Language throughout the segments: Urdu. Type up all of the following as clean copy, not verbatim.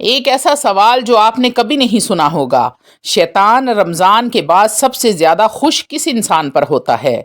ایک ایسا سوال جو آپ نے کبھی نہیں سنا ہوگا، شیطان رمضان کے بعد سب سے زیادہ خوش کس انسان پر ہوتا ہے؟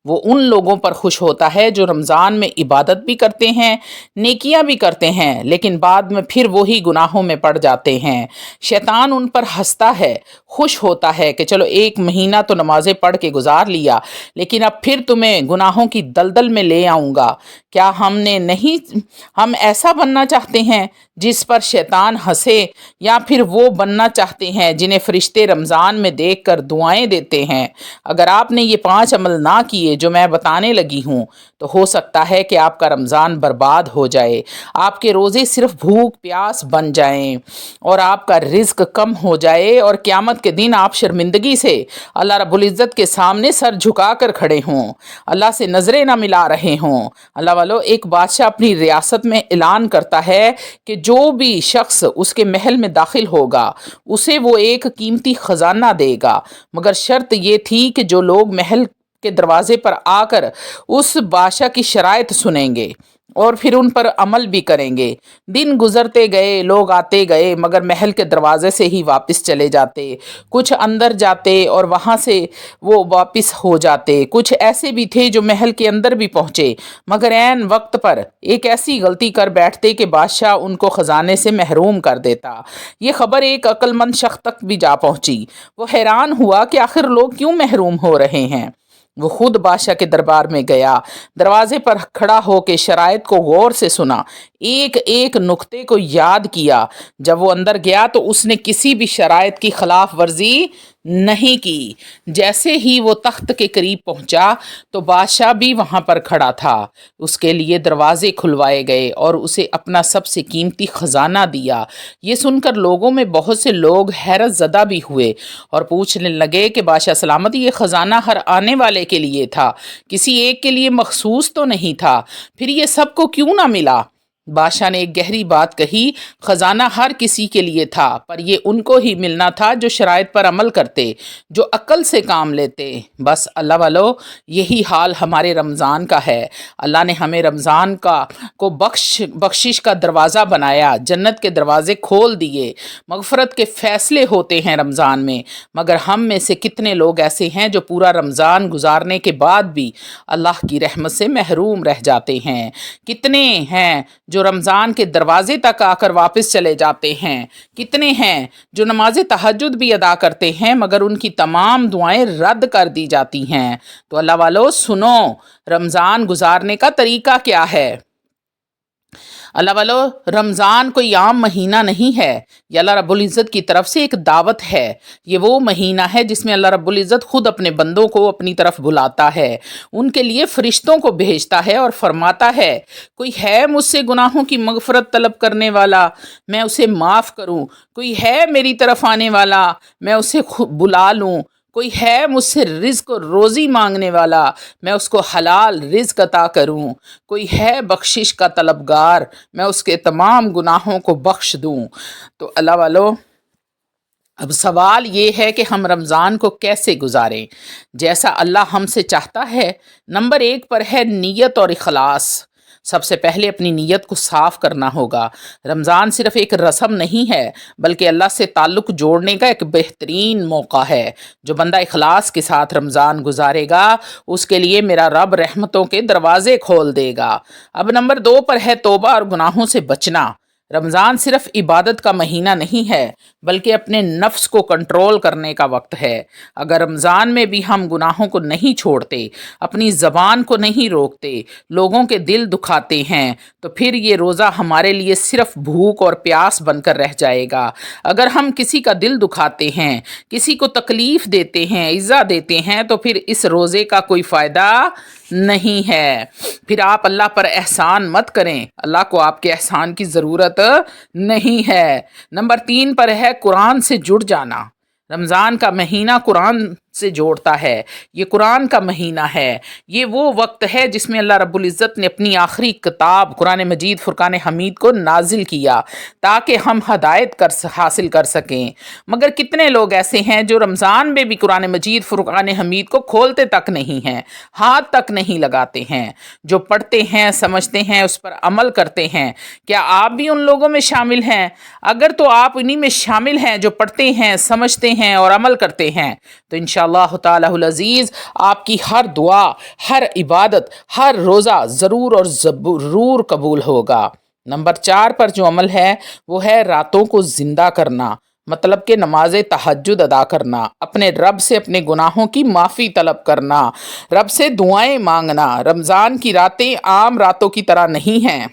وہ ان لوگوں پر خوش ہوتا ہے جو رمضان میں عبادت بھی کرتے ہیں، نیکیاں بھی کرتے ہیں، لیکن بعد میں پھر وہی گناہوں میں پڑ جاتے ہیں۔ شیطان ان پر ہنستا ہے، خوش ہوتا ہے کہ چلو ایک مہینہ تو نمازیں پڑھ کے گزار لیا، لیکن اب پھر تمہیں گناہوں کی دلدل میں لے آؤں گا۔ کیا ہم ایسا بننا چاہتے ہیں جس پر شیطان ہنسے، یا پھر وہ بننا چاہتے ہیں جنہیں فرشتے رمضان میں دیکھ کر دعائیں دیتے ہیں؟ اگر آپ نے یہ 5 عمل نہ کیے جو میں بتانے لگی ہوں تو ہو سکتا ہے کہ آپ کا رمضان برباد ہو جائے، آپ کے روزے صرف بھوک پیاس بن جائیں اور آپ کا رزق کم ہو جائے، اور قیامت کے دن آپ شرمندگی سے اللہ رب العزت کے سامنے سر جھکا کر کھڑے ہوں، اللہ سے نظریں نہ ملا رہے ہوں۔ اللہ والو، ایک بادشاہ اپنی ریاست میں اعلان کرتا ہے کہ جو بھی شخص اس کے محل میں داخل ہوگا اسے وہ ایک قیمتی خزانہ دے گا، مگر شرط یہ تھی کہ جو لوگ محل کے دروازے پر آ کر اس بادشاہ کی شرائط سنیں گے اور پھر ان پر عمل بھی کریں گے۔ دن گزرتے گئے، لوگ آتے گئے، مگر محل کے دروازے سے ہی واپس چلے جاتے، کچھ اندر جاتے اور وہاں سے وہ واپس ہو جاتے، کچھ ایسے بھی تھے جو محل کے اندر بھی پہنچے مگر عین وقت پر ایک ایسی غلطی کر بیٹھتے کہ بادشاہ ان کو خزانے سے محروم کر دیتا۔ یہ خبر ایک عقل مند شخص تک بھی جا پہنچی، وہ حیران ہوا کہ آخر لوگ کیوں محروم ہو رہے ہیں۔ وہ خود بادشاہ کے دربار میں گیا، دروازے پر کھڑا ہو کے شرائط کو غور سے سنا، ایک ایک نقطے کو یاد کیا۔ جب وہ اندر گیا تو اس نے کسی بھی شرائط کی خلاف ورزی نہیں کی۔ جیسے ہی وہ تخت کے قریب پہنچا تو بادشاہ بھی وہاں پر کھڑا تھا۔ اس کے لیے دروازے کھلوائے گئے اور اسے اپنا سب سے قیمتی خزانہ دیا۔ یہ سن کر لوگوں میں بہت سے لوگ حیرت زدہ بھی ہوئے اور پوچھنے لگے کہ بادشاہ سلامت، یہ خزانہ ہر آنے والے کے لیے تھا، کسی ایک کے لیے مخصوص تو نہیں تھا، پھر یہ سب کو کیوں نہ ملا؟ بادشاہ نے ایک گہری بات کہی، خزانہ ہر کسی کے لیے تھا، پر یہ ان کو ہی ملنا تھا جو شرائط پر عمل کرتے، جو عقل سے کام لیتے۔ بس اللہ والو، یہی حال ہمارے رمضان کا ہے۔ اللہ نے ہمیں رمضان کو بخشش کا دروازہ بنایا، جنت کے دروازے کھول دیے، مغفرت کے فیصلے ہوتے ہیں رمضان میں، مگر ہم میں سے کتنے لوگ ایسے ہیں جو پورا رمضان گزارنے کے بعد بھی اللہ کی رحمت سے محروم رہ جاتے ہیں؟ کتنے ہیں جو رمضان کے دروازے تک آ کر واپس چلے جاتے ہیں؟ کتنے ہیں جو نماز تہجد بھی ادا کرتے ہیں مگر ان کی تمام دعائیں رد کر دی جاتی ہیں؟ تو اللہ والو سنو، رمضان گزارنے کا طریقہ کیا ہے؟ اللہ والو، رمضان کوئی عام مہینہ نہیں ہے، یہ اللہ رب العزت کی طرف سے ایک دعوت ہے۔ یہ وہ مہینہ ہے جس میں اللہ رب العزت خود اپنے بندوں کو اپنی طرف بلاتا ہے، ان کے لیے فرشتوں کو بھیجتا ہے اور فرماتا ہے کوئی ہے مجھ سے گناہوں کی مغفرت طلب کرنے والا، میں اسے معاف کروں، کوئی ہے میری طرف آنے والا، میں اسے بلا لوں، کوئی ہے مجھ سے رزق و روزی مانگنے والا، میں اس کو حلال رزق عطا کروں، کوئی ہے بخشش کا طلبگار، میں اس کے تمام گناہوں کو بخش دوں۔ تو اللہ والو، اب سوال یہ ہے کہ ہم رمضان کو کیسے گزاریں جیسا اللہ ہم سے چاہتا ہے۔ نمبر 1 پر ہے نیت اور اخلاص۔ سب سے پہلے اپنی نیت کو صاف کرنا ہوگا۔ رمضان صرف ایک رسم نہیں ہے بلکہ اللہ سے تعلق جوڑنے کا ایک بہترین موقع ہے۔ جو بندہ اخلاص کے ساتھ رمضان گزارے گا اس کے لیے میرا رب رحمتوں کے دروازے کھول دے گا۔ اب نمبر 2 پر ہے توبہ اور گناہوں سے بچنا۔ رمضان صرف عبادت کا مہینہ نہیں ہے بلکہ اپنے نفس کو کنٹرول کرنے کا وقت ہے۔ اگر رمضان میں بھی ہم گناہوں کو نہیں چھوڑتے، اپنی زبان کو نہیں روکتے، لوگوں کے دل دکھاتے ہیں، تو پھر یہ روزہ ہمارے لیے صرف بھوک اور پیاس بن کر رہ جائے گا۔ اگر ہم کسی کا دل دکھاتے ہیں، کسی کو تکلیف دیتے ہیں، ایذا دیتے ہیں، تو پھر اس روزے کا کوئی فائدہ نہیں ہے۔ پھر آپ اللہ پر احسان مت کریں، اللہ کو آپ کے احسان کی ضرورت نہیں ہے۔ نمبر 3 پر ہے قرآن سے جڑ جانا۔ رمضان کا مہینہ قرآن سے جوڑتا ہے۔ یہ قرآن کا مہینہ ہے، یہ وہ وقت ہے جس میں اللہ رب العزت نے اپنی آخری کتاب قرآن مجید فرقان حمید کو نازل کیا تاکہ ہم ہدایت حاصل کر سکیں۔ مگر کتنے لوگ ایسے ہیں جو رمضان میں بھی قرآن مجید فرقان حمید کو کھولتے تک نہیں ہیں، ہاتھ تک نہیں لگاتے ہیں، جو پڑھتے ہیں سمجھتے ہیں اس پر عمل کرتے ہیں۔ کیا آپ بھی ان لوگوں میں شامل ہیں؟ اگر تو آپ انہی میں شامل ہیں جو پڑھتے ہیں سمجھتے ہیں اور عمل کرتے ہیں تو انشاءاللہ تعالی العزیز آپ کی ہر دعا، ہر عبادت، ہر روزہ ضرور اور ضرور قبول ہوگا۔ نمبر 4 پر جو عمل ہے وہ ہے راتوں کو زندہ کرنا، مطلب کہ نماز تہجد ادا کرنا، اپنے رب سے اپنے گناہوں کی معافی طلب کرنا، رب سے دعائیں مانگنا۔ رمضان کی راتیں عام راتوں کی طرح نہیں ہیں،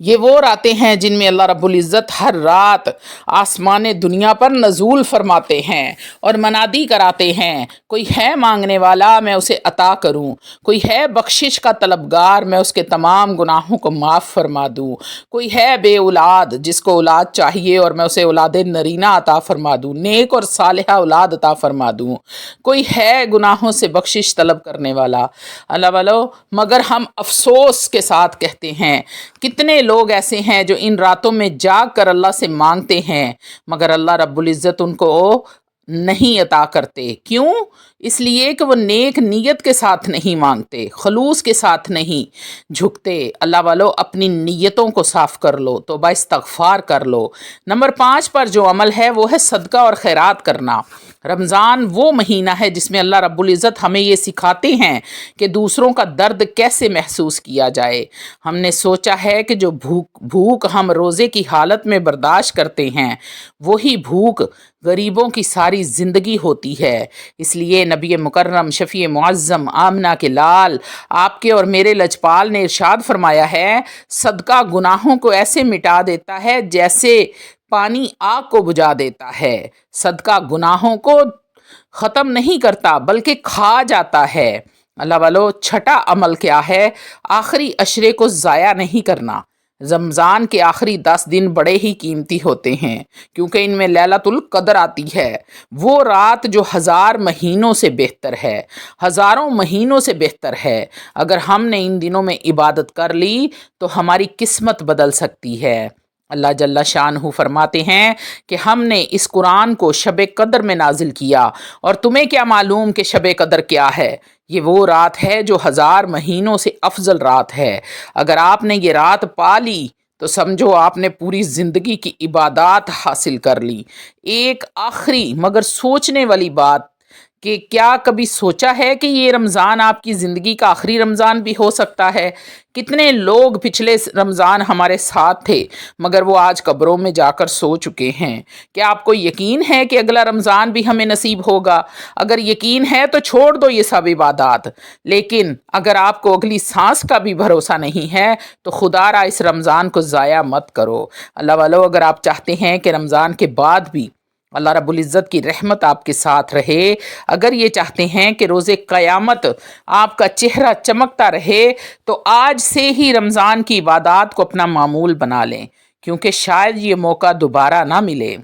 یہ وہ راتیں ہیں جن میں اللہ رب العزت ہر رات آسمان دنیا پر نزول فرماتے ہیں اور منادی کراتے ہیں، کوئی ہے مانگنے والا میں اسے عطا کروں، کوئی ہے بخشش کا طلبگار میں اس کے تمام گناہوں کو معاف فرما دوں، کوئی ہے بے اولاد جس کو اولاد چاہیے اور میں اسے اولاد نرینہ عطا فرما دوں، نیک اور صالحہ اولاد عطا فرما دوں، کوئی ہے گناہوں سے بخشش طلب کرنے والا۔ اللہ والو، مگر ہم افسوس کے ساتھ کہتے ہیں کتنے لوگ ایسے ہیں جو ان راتوں میں جاگ کر اللہ سے مانگتے ہیں مگر اللہ رب العزت ان کو نہیں عطا کرتے۔ کیوں؟ اس لیے کہ وہ نیک نیت کے ساتھ نہیں مانگتے، خلوص کے ساتھ نہیں جھکتے۔ اللہ والو، اپنی نیتوں کو صاف کر لو، توبہ استغفار کر لو۔ نمبر 5 پر جو عمل ہے وہ ہے صدقہ اور خیرات کرنا۔ رمضان وہ مہینہ ہے جس میں اللہ رب العزت ہمیں یہ سکھاتے ہیں کہ دوسروں کا درد کیسے محسوس کیا جائے۔ ہم نے سوچا ہے کہ جو بھوک ہم روزے کی حالت میں برداشت کرتے ہیں وہی بھوک غریبوں کی ساری زندگی ہوتی ہے۔ اس لیے نبی مکرم شفیع معظم آمنہ کے لال آپ کے اور میرے لجپال نے ارشاد فرمایا ہے، صدقہ گناہوں کو ایسے مٹا دیتا ہے جیسے پانی آگ کو بجھا دیتا ہے۔ صدقہ گناہوں کو ختم نہیں کرتا بلکہ کھا جاتا ہے۔ اللہ والو، چھٹا عمل کیا ہے؟ آخری عشرے کو ضائع نہیں کرنا۔ رمضان کے آخری 10 دن بڑے ہی قیمتی ہوتے ہیں کیونکہ ان میں لیلۃ القدر آتی ہے، وہ رات جو 1000 مہینوں سے بہتر ہے، ہزاروں مہینوں سے بہتر ہے۔ اگر ہم نے ان دنوں میں عبادت کر لی تو ہماری قسمت بدل سکتی ہے۔ اللہ جل شانہ فرماتے ہیں کہ ہم نے اس قرآن کو شب قدر میں نازل کیا، اور تمہیں کیا معلوم کہ شب قدر کیا ہے؟ یہ وہ رات ہے جو 1000 مہینوں سے افضل رات ہے۔ اگر آپ نے یہ رات پا لی تو سمجھو آپ نے پوری زندگی کی عبادات حاصل کر لی۔ ایک آخری مگر سوچنے والی بات کہ کیا کبھی سوچا ہے کہ یہ رمضان آپ کی زندگی کا آخری رمضان بھی ہو سکتا ہے؟ کتنے لوگ پچھلے رمضان ہمارے ساتھ تھے مگر وہ آج قبروں میں جا کر سو چکے ہیں۔ کیا آپ کو یقین ہے کہ اگلا رمضان بھی ہمیں نصیب ہوگا؟ اگر یقین ہے تو چھوڑ دو یہ سب عبادات، لیکن اگر آپ کو اگلی سانس کا بھی بھروسہ نہیں ہے تو خدا را اس رمضان کو ضائع مت کرو۔ اللہ والو، اگر آپ چاہتے ہیں کہ رمضان کے بعد بھی اللہ رب العزت کی رحمت آپ کے ساتھ رہے، اگر یہ چاہتے ہیں کہ روز قیامت آپ کا چہرہ چمکتا رہے تو آج سے ہی رمضان کی عبادات کو اپنا معمول بنا لیں، کیونکہ شاید یہ موقع دوبارہ نہ ملے۔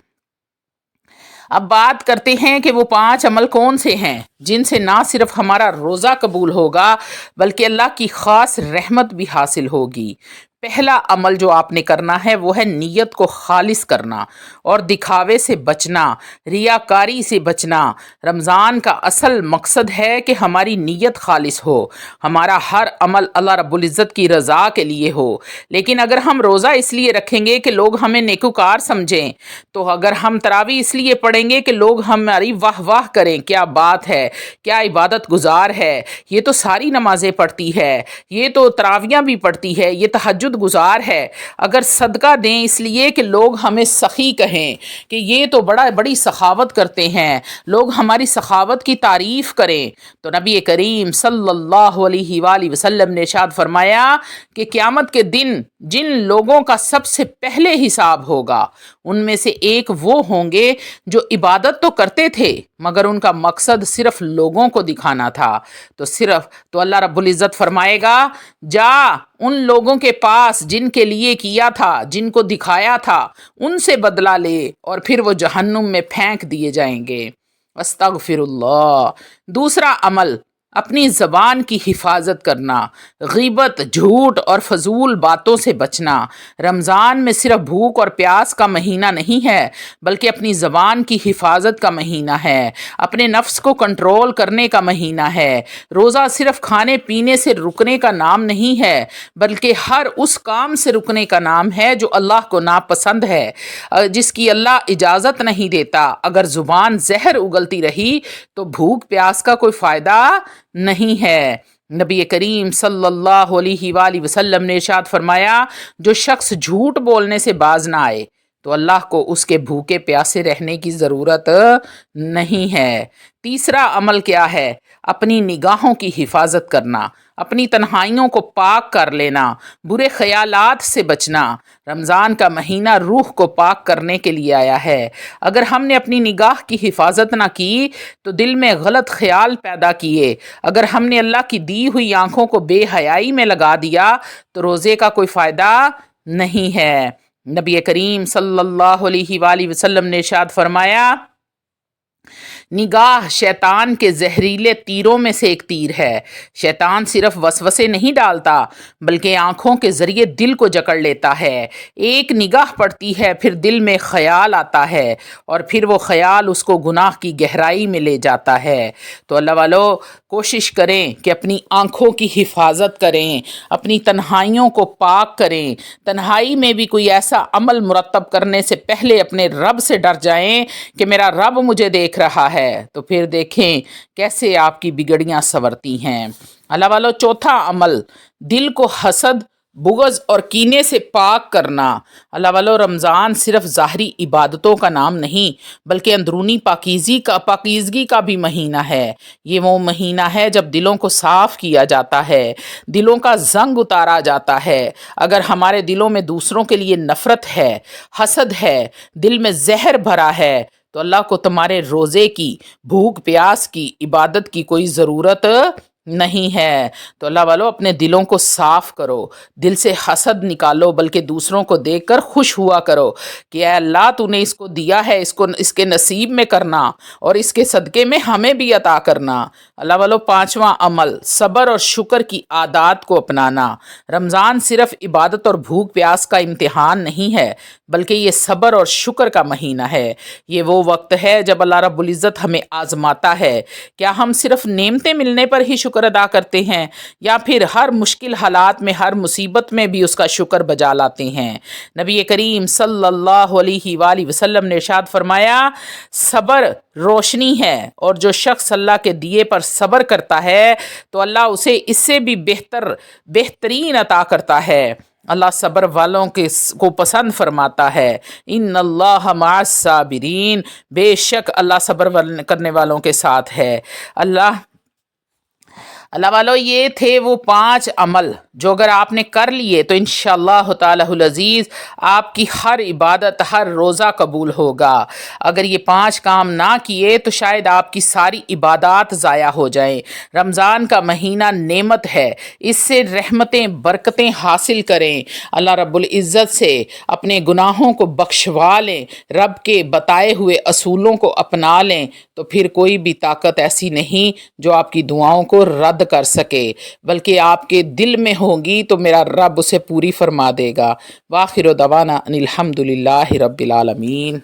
اب بات کرتے ہیں کہ وہ 5 عمل کون سے ہیں جن سے نہ صرف ہمارا روزہ قبول ہوگا بلکہ اللہ کی خاص رحمت بھی حاصل ہوگی۔ پہلا عمل جو آپ نے کرنا ہے وہ ہے نیت کو خالص کرنا اور دکھاوے سے بچنا، ریاکاری سے بچنا۔ رمضان کا اصل مقصد ہے کہ ہماری نیت خالص ہو، ہمارا ہر عمل اللہ رب العزت کی رضا کے لیے ہو۔ لیکن اگر ہم روزہ اس لیے رکھیں گے کہ لوگ ہمیں نیکوکار سمجھیں، تو اگر ہم تراویح اس لیے پڑھیں گے کہ لوگ ہماری واہ واہ کریں، کیا بات ہے، کیا عبادت گزار ہے، یہ تو ساری نمازیں پڑھتی ہے، یہ تو تراویحاں بھی پڑھتی ہے، یہ تہجد گزار ہے، اگر صدقہ دیں اس لیے کہ لوگ ہمیں سخی کہیں کہ یہ تو بڑی سخاوت کرتے ہیں، لوگ ہماری سخاوت کی تعریف کریں، تو نبی کریم صلی اللہ علیہ وآلہ وسلم نے ارشاد فرمایا کہ قیامت کے دن جن لوگوں کا سب سے پہلے حساب ہوگا ان میں سے ایک وہ ہوں گے جو عبادت تو کرتے تھے مگر ان کا مقصد صرف لوگوں کو دکھانا تھا، تو اللہ رب العزت فرمائے گا، جا ان لوگوں کے پاس جن کے لیے کیا تھا، جن کو دکھایا تھا، ان سے بدلہ لے، اور پھر وہ جہنم میں پھینک دیے جائیں گے۔ استغفرullah۔ دوسرا عمل اپنی زبان کی حفاظت کرنا، غیبت، جھوٹ اور فضول باتوں سے بچنا۔ رمضان میں صرف بھوک اور پیاس کا مہینہ نہیں ہے بلکہ اپنی زبان کی حفاظت کا مہینہ ہے، اپنے نفس کو کنٹرول کرنے کا مہینہ ہے۔ روزہ صرف کھانے پینے سے رکنے کا نام نہیں ہے بلکہ ہر اس کام سے رکنے کا نام ہے جو اللہ کو ناپسند ہے، جس کی اللہ اجازت نہیں دیتا۔ اگر زبان زہر اگلتی رہی تو بھوک پیاس کا کوئی فائدہ نہیں ہے۔ نبی کریم صلی اللہ علیہ وآلہ وسلم نے ارشاد فرمایا، جو شخص جھوٹ بولنے سے باز نہ آئے تو اللہ کو اس کے بھوکے پیاسے رہنے کی ضرورت نہیں ہے۔ تیسرا عمل کیا ہے؟ اپنی نگاہوں کی حفاظت کرنا، اپنی تنہائیوں کو پاک کر لینا، برے خیالات سے بچنا۔ رمضان کا مہینہ روح کو پاک کرنے کے لیے آیا ہے۔ اگر ہم نے اپنی نگاہ کی حفاظت نہ کی تو دل میں غلط خیال پیدا کیے، اگر ہم نے اللہ کی دی ہوئی آنکھوں کو بے حیائی میں لگا دیا تو روزے کا کوئی فائدہ نہیں ہے۔ نبی کریم صلی اللہ علیہ وآلہ وسلم نے ارشاد فرمایا، نگاہ شیطان کے زہریلے تیروں میں سے ایک تیر ہے۔ شیطان صرف وسوسے نہیں ڈالتا بلکہ آنکھوں کے ذریعے دل کو جکڑ لیتا ہے۔ ایک نگاہ پڑتی ہے، پھر دل میں خیال آتا ہے اور پھر وہ خیال اس کو گناہ کی گہرائی میں لے جاتا ہے۔ تو اللہ والو کوشش کریں کہ اپنی آنکھوں کی حفاظت کریں، اپنی تنہائیوں کو پاک کریں۔ تنہائی میں بھی کوئی ایسا عمل مرتب کرنے سے پہلے اپنے رب سے ڈر جائیں کہ میرا رب مجھے دیکھ رہا ہے، تو پھر دیکھیں کیسے آپ کی بگڑیاں سنورتی ہیں۔ اللہ والو چوتھا عمل دل کو حسد، بغض اور کینے سے پاک کرنا۔ اللہ والو رمضان صرف ظاہری عبادتوں کا نام نہیں بلکہ اندرونی پاکیزگی کا بھی مہینہ ہے۔ یہ وہ مہینہ ہے جب دلوں کو صاف کیا جاتا ہے، دلوں کا زنگ اتارا جاتا ہے۔ اگر ہمارے دلوں میں دوسروں کے لیے نفرت ہے، حسد ہے، دل میں زہر بھرا ہے تو اللہ کو تمہارے روزے کی، بھوک پیاس کی، عبادت کی کوئی ضرورت نہیں ہے۔ تو اللہ والو اپنے دلوں کو صاف کرو، دل سے حسد نکالو، بلکہ دوسروں کو دیکھ کر خوش ہوا کرو کہ اے اللہ تو نے اس کو دیا ہے، اس کے نصیب میں کرنا اور اس کے صدقے میں ہمیں بھی عطا کرنا۔ اللہ والو پانچواں عمل صبر اور شکر کی عادات کو اپنانا۔ رمضان صرف عبادت اور بھوک پیاس کا امتحان نہیں ہے بلکہ یہ صبر اور شکر کا مہینہ ہے۔ یہ وہ وقت ہے جب اللہ رب العزت ہمیں آزماتا ہے۔ کیا ہم صرف نعمتیں ملنے پر ہی شکر ادا کرتے ہیں یا پھر ہر مشکل حالات میں، ہر مصیبت میں بھی اس کا شکر بجا لاتے ہیں؟ نبی کریم صلی اللہ علیہ وآلہ وسلم نے ارشاد فرمایا، صبر روشنی ہے اور جو شخص اللہ کے دیے پر صبر کرتا ہے تو اللہ اسے اس سے بھی بہترین عطا کرتا ہے۔ اللہ صبر والوں کو پسند فرماتا ہے۔ ان اللہ مع الصابرین، بے شک اللہ صبر کرنے والوں کے ساتھ ہے۔ اللہ والو یہ تھے وہ 5 عمل جو اگر آپ نے کر لیے تو انشاءاللہ تعالی العزیز آپ کی ہر عبادت، ہر روزہ قبول ہوگا۔ اگر یہ 5 کام نہ کیے تو شاید آپ کی ساری عبادات ضائع ہو جائیں۔ رمضان کا مہینہ نعمت ہے، اس سے رحمتیں برکتیں حاصل کریں، اللہ رب العزت سے اپنے گناہوں کو بخشوا لیں، رب کے بتائے ہوئے اصولوں کو اپنا لیں، تو پھر کوئی بھی طاقت ایسی نہیں جو آپ کی دعاؤں کو رد کر سکے، بلکہ آپ کے دل میں ہوگی تو میرا رب اسے پوری فرما دے گا۔ وآخر دعوانا ان الحمد للہ رب العالمین۔